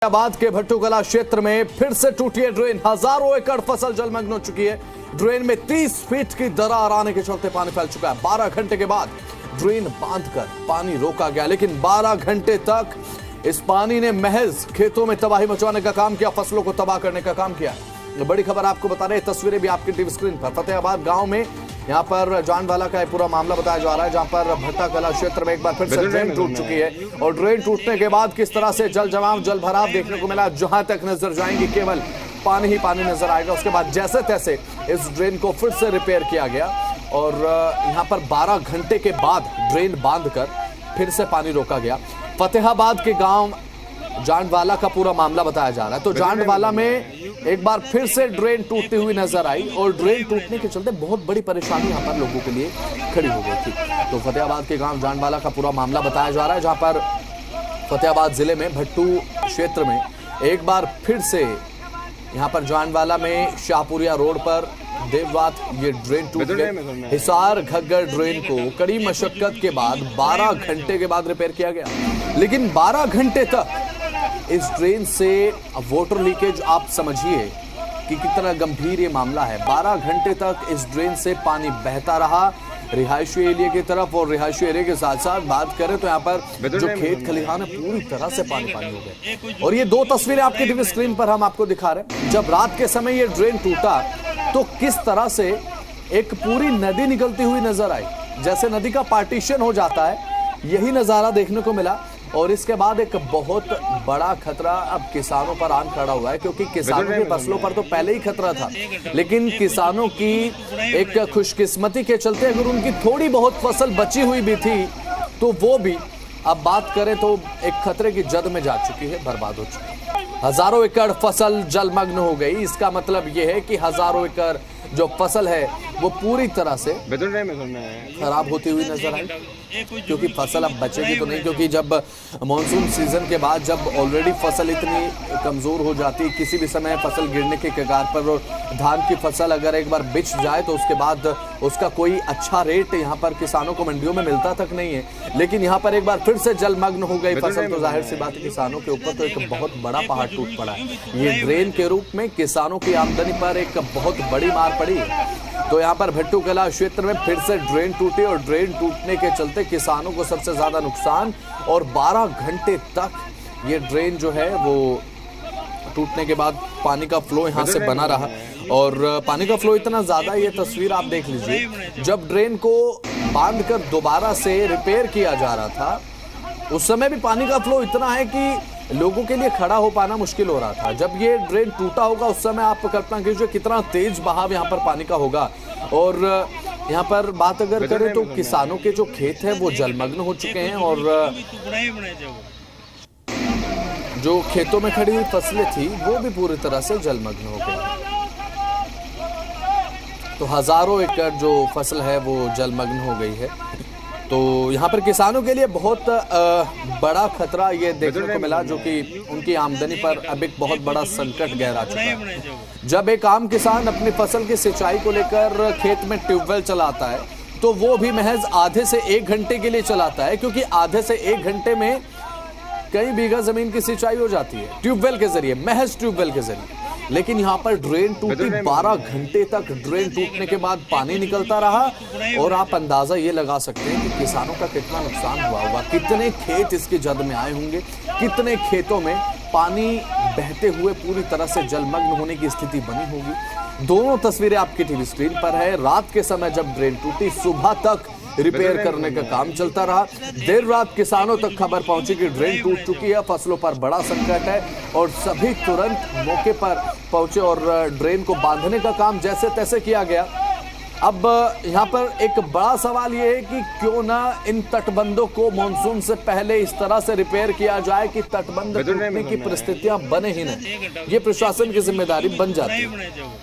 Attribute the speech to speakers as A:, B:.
A: फतेहाबाद के भट्टूकला क्षेत्र में फिर से टूटी है ड्रेन। हजारों एकड़ फसल जलमग्न हो चुकी है। ड्रेन में 30 फीट की दरार आने के चलते पानी फैल चुका है। 12 घंटे के बाद ड्रेन बांधकर पानी रोका गया, लेकिन 12 घंटे तक इस पानी ने महज खेतों में तबाही मचाने का काम किया, फसलों को तबाह करने का काम किया। बड़ी खबर आपको बता रहे हैं, तस्वीरें भी आपकी टीवी स्क्रीन पर। फतेहाबाद गांव में यहाँ पर जानवाला का पूरा मामला बताया जा रहा है, जहां पर भट्टाकला क्षेत्र में एक बार फिर से ड्रेन टूट चुकी है और ड्रेन टूटने के बाद किस तरह से जल जमाव, जल भराव देखने को मिला। जहां तक नजर जाएंगी केवल पानी ही पानी नजर आएगा। उसके बाद जैसे तैसे इस ड्रेन को फिर से रिपेयर किया गया और यहाँ पर 12 घंटे के बाद ड्रेन बांधकर फिर से पानी रोका गया। फतेहाबाद के गांव जानवाला का पूरा मामला बताया जा रहा है। तो जानवाला में एक बार फिर से ड्रेन टूटती हुई नजर आई और ड्रेन टूटने के चलते बहुत बड़ी परेशानी यहाँ पर लोगों के लिए खड़ी हो गई थी। तो फतेहाबाद के गांव जानवाला का पूरा मामला बताया जा रहा है, जहां पर फतेहाबाद जिले में भट्टू क्षेत्र में एक बार फिर से यहाँ पर जानवाला में शाहपुरिया रोड पर देर रात ये ड्रेन टूट गई। हिसार घग्गर ड्रेन को कड़ी मशक्कत के बाद 12 घंटे के बाद रिपेयर किया गया, लेकिन 12 घंटे तक इस ड्रेन से वाटर लीकेज, आप समझिए कि कितना गंभीर ये मामला है। 12 घंटे तक इस ड्रेन से पानी बहता रहा रिहायशी एरिया की तरफ, और रिहायशी एरिया के साथ साथ बात करें तो यहाँ पर जो खेत खलिहान है पूरी तरह से पानी पानी हो गए। और ये दो तस्वीरें आपकी टीवी स्क्रीन पर हम आपको दिखा रहे हैं। जब रात के समय ये ड्रेन टूटा तो किस तरह से एक पूरी नदी निकलती हुई नजर आई, जैसे नदी का पार्टीशन हो जाता है, यही नजारा देखने को मिला। और इसके बाद एक बहुत बड़ा खतरा अब किसानों पर आन खड़ा हुआ है, क्योंकि किसानों की फसलों पर तो पहले ही खतरा था, लेकिन किसानों की एक खुशकिस्मती के चलते अगर उनकी थोड़ी बहुत फसल बची हुई भी थी तो वो भी अब बात करें तो एक खतरे की जद में जा चुकी है, बर्बाद हो चुकी है। हजारों एकड़ फसल जलमग्न हो गई। इसका मतलब यह है कि हजारों एकड़ जो फसल है वो पूरी तरह से खराब होती हुई नजर आई, क्योंकि फसल अब बचेगी तो नहीं। क्योंकि जब मॉनसून सीजन के बाद जब ऑलरेडी फसल इतनी कमजोर हो जाती है, किसी भी समय फसल गिरने के कगार पर, और धान की फसल अगर एक बार बिछ जाए तो उसके बाद उसका कोई अच्छा रेट यहाँ पर किसानों को मंडियों में मिलता तक नहीं है। लेकिन यहाँ पर एक बार फिर से जलमग्न हो गई फसल, तो जाहिर सी बात है किसानों के ऊपर तो एक बहुत बड़ा पहाड़ टूट पड़ा है। ये ड्रेन के रूप में किसानों की आमदनी पर एक बहुत बड़ी मार पड़ी है। तो यहाँ पर भट्टूकला क्षेत्र में फिर से ड्रेन टूटी और ड्रेन टूटने के चलते किसानों को सबसे ज्यादा नुकसान, और 12 घंटे तक ये ड्रेन जो है वो टूटने के बाद पानी का फ्लो यहाँ से बना रहा। और पानी का फ्लो इतना ज्यादा, ये तस्वीर आप देख लीजिए, जब ड्रेन को बांधकर दोबारा से रिपेयर किया जा रहा था उस समय भी पानी का फ्लो इतना है कि लोगों के लिए खड़ा हो पाना मुश्किल हो रहा था। जब ये ड्रेन टूटा होगा उस समय आप कल्पना कीजिए कितना तेज बहाव यहाँ पर पानी का होगा। और यहाँ पर बात अगर करें तो किसानों के जो खेत हैं वो जलमग्न हो चुके हैं, और जो खेतों में खड़ी हुई फसलें थी वो भी पूरी तरह से जलमग्न हो गई। तो हजारों एकड़ जो फसल है वो जलमग्न हो गई है। तो यहाँ पर किसानों के लिए बहुत बड़ा खतरा ये देखने को मिला, जो कि उनकी आमदनी पर अब एक बहुत बड़ा संकट गहरा चुका है। जब एक आम किसान अपनी फसल की सिंचाई को लेकर खेत में ट्यूबवेल चलाता है तो वो भी महज आधे से 1 घंटे के लिए चलाता है, क्योंकि आधे से 1 घंटे में कई बीघा जमीन की सिंचाई हो जाती है ट्यूबवेल के जरिए, महज ट्यूबवेल के जरिए। लेकिन यहाँ पर ड्रेन टूटी, 12 घंटे तक ड्रेन टूटने के बाद पानी निकलता रहा, और आप अंदाजा ये लगा सकते हैं कि किसानों का कितना नुकसान हुआ होगा, कितने खेत इसकी जद में आए होंगे, कितने खेतों में पानी बहते हुए पूरी तरह से जलमग्न होने की स्थिति बनी होगी। दोनों तस्वीरें आपकी टीवी स्क्रीन पर है। रात के समय जब ड्रेन टूटी, सुबह तक रिपेयर करने का काम चलता रहा। देर रात किसानों तक खबर पहुंची कि ड्रेन टूट चुकी है, फसलों पर बड़ा संकट है, और सभी तुरंत मौके पर पहुंचे और ड्रेन को बांधने का काम जैसे तैसे किया गया। अब यहाँ पर एक बड़ा सवाल यह है कि क्यों ना इन तटबंधों को मॉनसून से पहले इस तरह से रिपेयर किया जाए कि तटबंध टूटने की परिस्थितियां बने ही नहीं। ये प्रशासन की जिम्मेदारी बन जाती है।